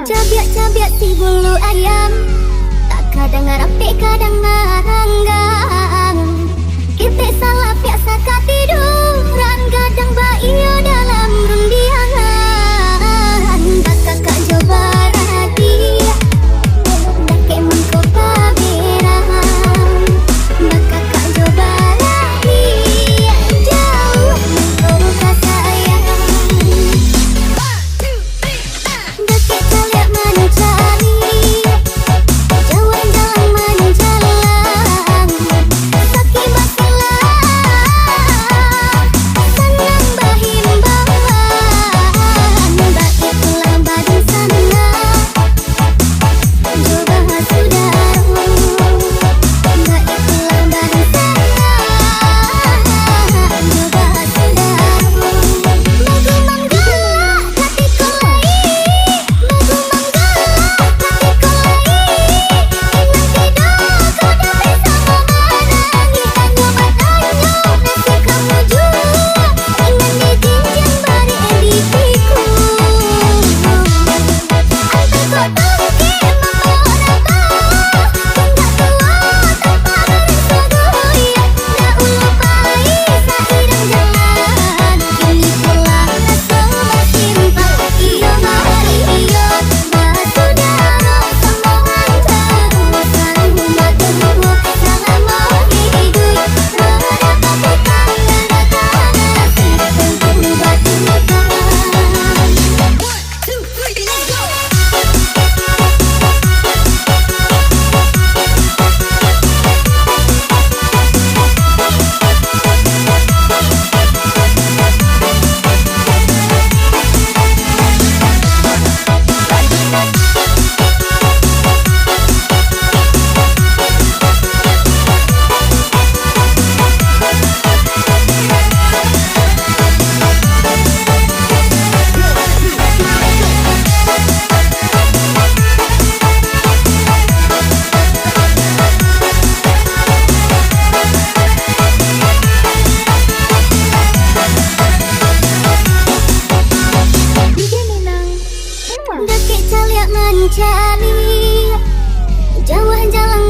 Cabiak-cabiak si bulu ayam, tak kadang rapi kadang ngaranggang. Kita salah biasa katiduran, kadang baio dalam rundiangan. Bakal kak coba radia, dake mengko paberan. Bakal kak coba radia, jauh mengko kasayang. Dake caliak mencari, jauh jalan menjalan. Saki basilah, senang bahimbangan. Baki pulang badan sana, coba sudah. Baki pulang badan sana, coba sudah. Magu manggala hati kolai, magu manggala hati kolai. Inang tidur kau dah bersama menangi, tanyo batanyo nasi kamu jua. Ingan dijinjang bari edipiku. Antai kau tangki mama orang kau, tunggak tua tanpa garis goyang. Nak ulupai sairang jalan, kini pulang rasa bersimpah. Iyo hari iyo, basudara sama hantar. Sarang umat tunggu, salam mau hidui. Rada kapukan, rada nasi, tentu batu nikah. 1, 2, 3, let's go! Dake caliak mencari, jauh jalan